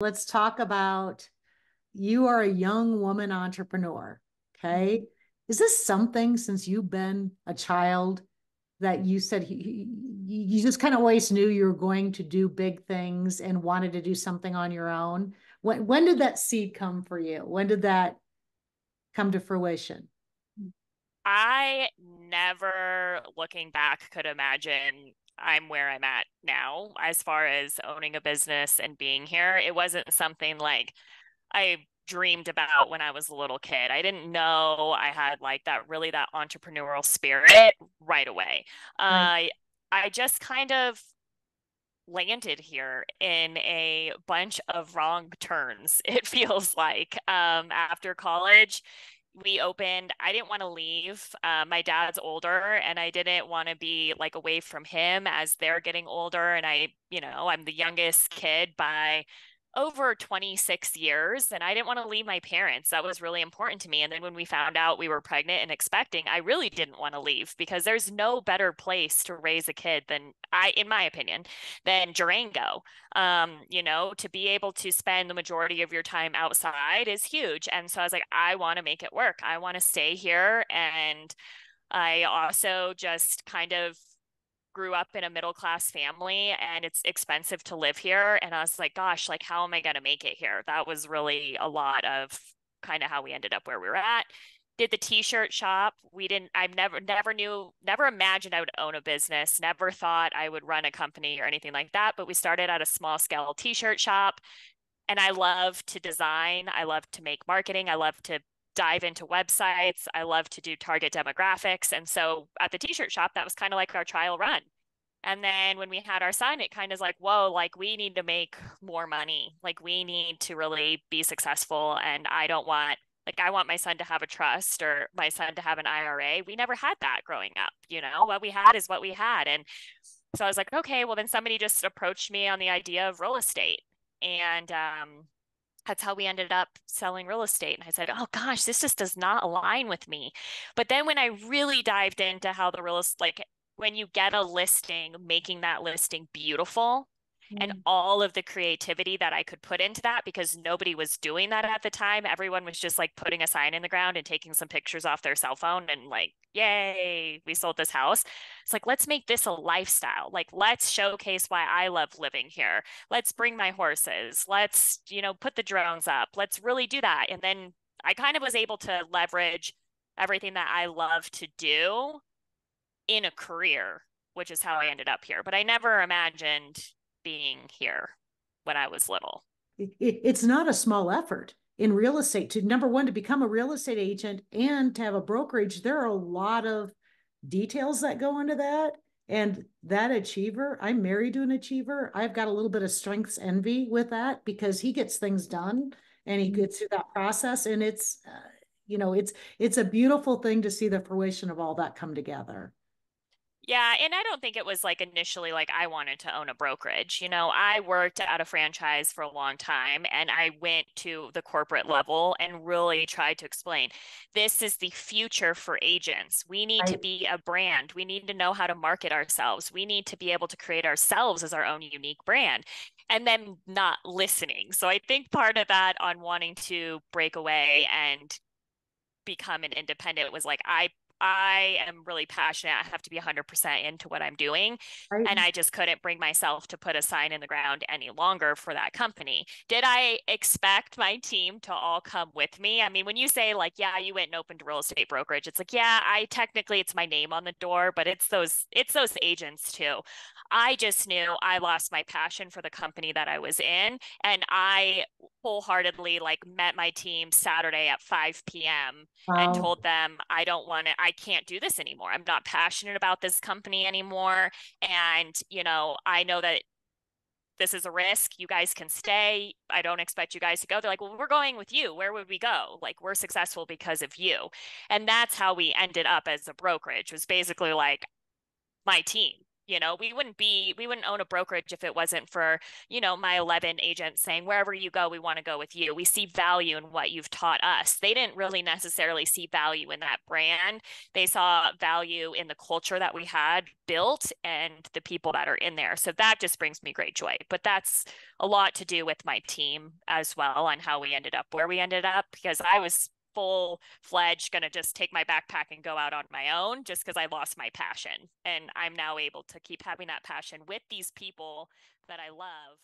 Let's talk about you are a young woman entrepreneur. Okay. Is this something since you've been a child that you said you just kind of always knew you were going to do big things and wanted to do something on your own? When did that seed come for you? When did that come to fruition? I never, looking back, could imagine I'm where I'm at now as far as owning a business and being here. It wasn't something like I dreamed about when I was a little kid. I didn't know I had like that entrepreneurial spirit right away. Right. I just kind of landed here in a bunch of wrong turns, it feels like. After college, we opened, I didn't want to leave. My dad's older and I didn't want to be like away from him as they're getting older. And I'm the youngest kid by over 26 years and I didn't want to leave my parents. That was really important to me. And then when we found out we were pregnant and expecting, I really didn't want to leave because there's no better place to raise a kid than in my opinion, than Durango. To be able to spend the majority of your time outside is huge. And so I was like, I want to make it work. I want to stay here. And I also just kind of grew up in a middle class family and it's expensive to live here. And I was like, gosh, like, how am I going to make it here? That was really a lot of kind of how we ended up where we were at. Did the t-shirt shop. I've never imagined I would own a business, never thought I would run a company or anything like that. But we started at a small scale t-shirt shop and I love to design. I love to make marketing. I love to dive into websites. I love to do target demographics. And so at the t-shirt shop, that was kind of like our trial run. And then when we had our son, it kind of is like, whoa, like we need to make more money. Like we need to really be successful. And I want my son to have a trust or my son to have an IRA. We never had that growing up. What we had is what we had. And so I was like, okay, well, then somebody just approached me on the idea of real estate. And that's how we ended up selling real estate. And I said, oh gosh, this just does not align with me. But then when I really dived into how the real estate, like when you get a listing, making that listing beautiful and Mm. all of the creativity that I could put into that because nobody was doing that at the time. Everyone was just like putting a sign in the ground and taking some pictures off their cell phone and like, yay, we sold this house. It's like, let's make this a lifestyle. Like, let's showcase why I love living here. Let's bring my horses. Let's, put the drones up. Let's really do that. And then I kind of was able to leverage everything that I love to do in a career, which is how I ended up here. But I never imagined being here when I was little. It's not a small effort in real estate to number one, to become a real estate agent and to have a brokerage. There are a lot of details that go into that. And that achiever, I'm married to an achiever. I've got a little bit of strengths envy with that because he gets things done and he gets through that process. And it's a beautiful thing to see the fruition of all that come together. Yeah, and I don't think it was like initially like I wanted to own a brokerage. I worked at a franchise for a long time and I went to the corporate level and really tried to explain this is the future for agents. We need to Right. be a brand. We need to know how to market ourselves. We need to be able to create ourselves as our own unique brand and then not listening. So I think part of that on wanting to break away and become an independent was like I am really passionate. I have to be 100% into what I'm doing. Right. And I just couldn't bring myself to put a sign in the ground any longer for that company. Did I expect my team to all come with me? I mean, when you say like, yeah, you went and opened a real estate brokerage, it's like, yeah, it's my name on the door, but it's those agents too. I just knew I lost my passion for the company that I was in. And I wholeheartedly like met my team Saturday at 5 p.m. and Wow. told them I can't do this anymore. I'm not passionate about this company anymore. And, I know that this is a risk. You guys can stay. I don't expect you guys to go. They're like, well, we're going with you. Where would we go? Like, we're successful because of you. And that's how we ended up as a brokerage, was basically like my team. We wouldn't own a brokerage if it wasn't for, my 11 agents saying, wherever you go, we want to go with you. We see value in what you've taught us. They didn't really necessarily see value in that brand. They saw value in the culture that we had built and the people that are in there. So that just brings me great joy. But that's a lot to do with my team as well on how we ended up where we ended up, because I was full-fledged going to just take my backpack and go out on my own just because I lost my passion. And I'm now able to keep having that passion with these people that I love.